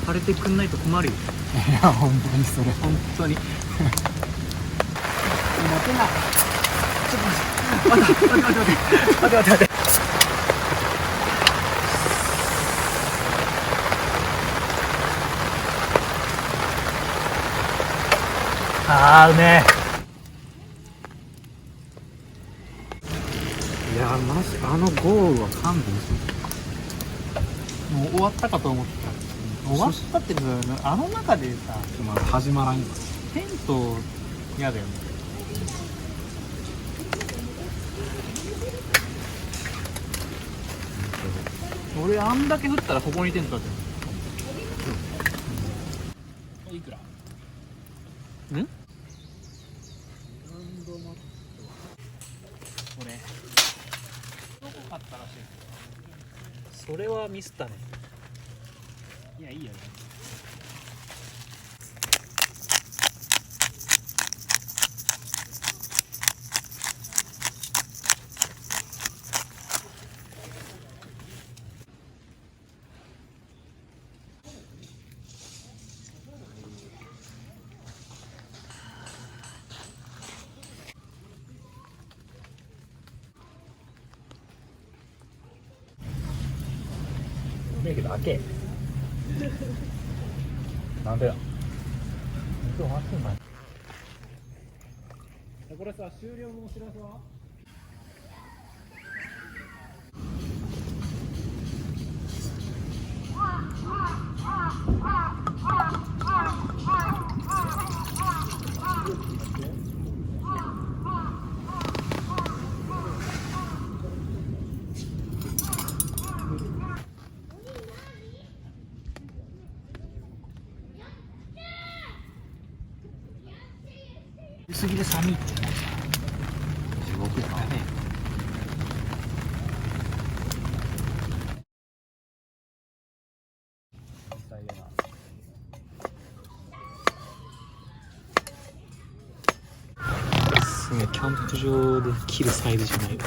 枯れてくんないと困るよ。いや本当にそれ本当に。持てない。ちょっと待って待って待って待って待って待って。あーうめえ。いやマジあの豪雨は勘弁して。もう終わったかと思ってた。終わったってさ、あの中でさ、まだ始まらんよ。テント嫌だよね。俺あんだけ降ったらここにテントだってる。いくら？ん？これどこ買ったらしい。それはミスったね。いやいいよね。だけど開け。なんでだ。水を回すんだ。これさ、終了のお知らせは？薄着で寒いって。地獄だね。すげえキャンプ場で切るサイズじゃない。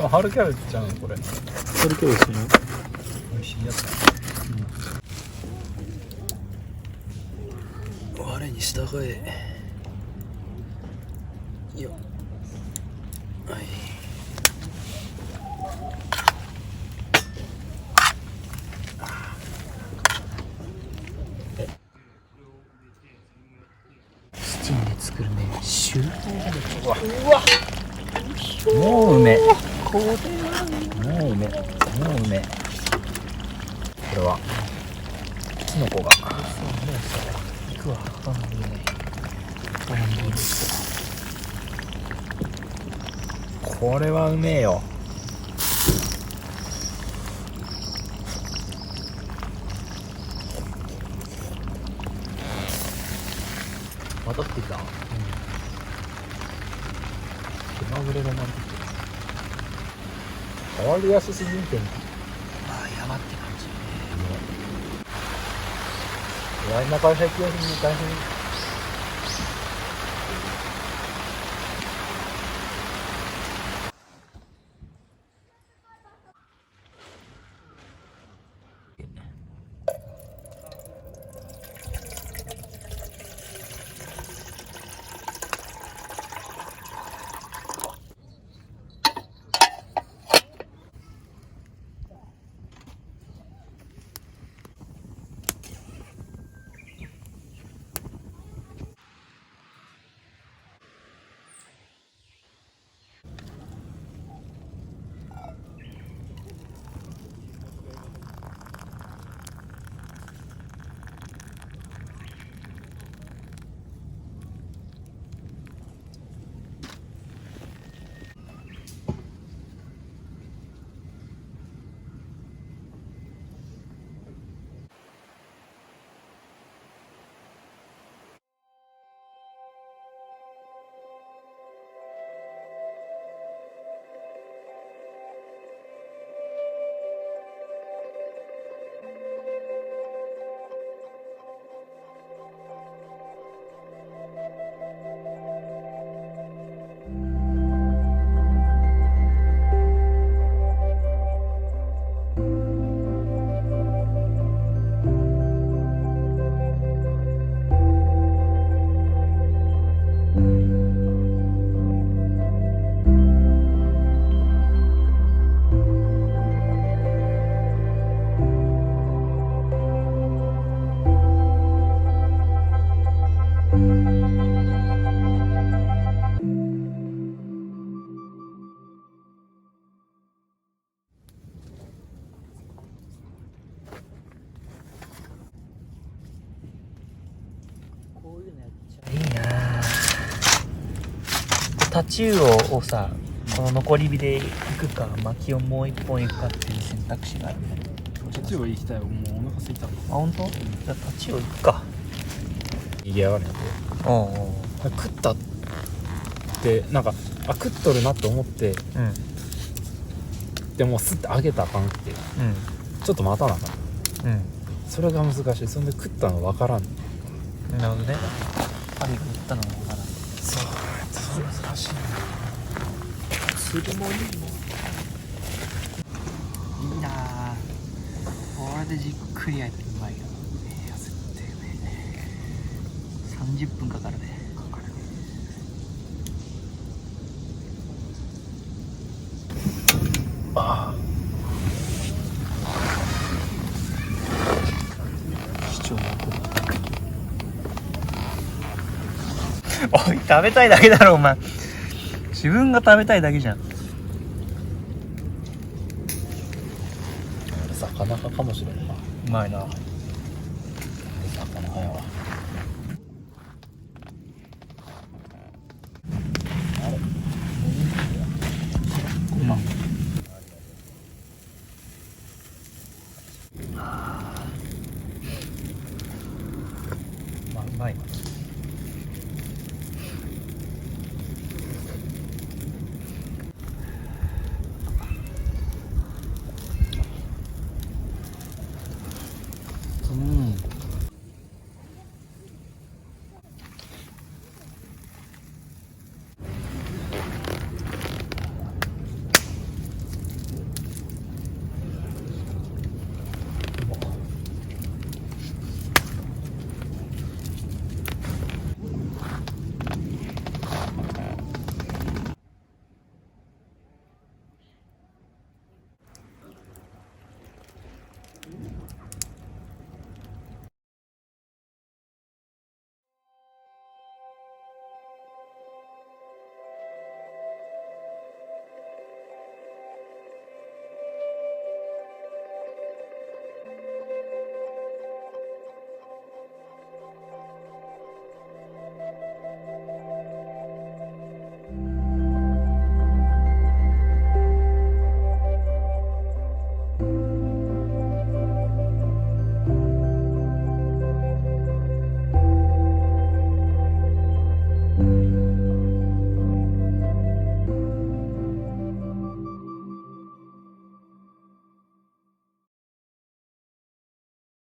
春キャベツちゃうのこれ。それ今日ですね。美味しいやつだ。我に従え。よっ。はい。土に作るね。シュー。うわ。もううめえ。これはもううめえ。もううめえ。これはキノコが。いくわ。バンビーね。バンビーです。これはうめえよ。またってきた。気まぐれがなってきて変わりやすすぎんけん。ああ、山って感じ。来な会社行きやすいに大変。タチウオをさ、この残り火でいくか、薪をもう一本いくかっていう選択肢があるね。タチウオ行きたい。もうお腹空いた。あ、本当？じゃあタチウオいくか。逃げ上がるんやおうおう。で食ったってなんか食っとるなって思ってうんでもスッて上げたらあかんってちょっと待たなあかん。うんそれが難しい。そんで食ったの分からん。うん。なるほどね。針が打ったのもわからない。そう難しいな。釣りもいいね。いいなあ。これでじっくり焼いてうまいよ。絶対うまいね。30分かかるね。かかる。あ貴重なおい、食べたいだけだろお前。自分が食べたいだけじゃん。魚かもしれんな。うまいな。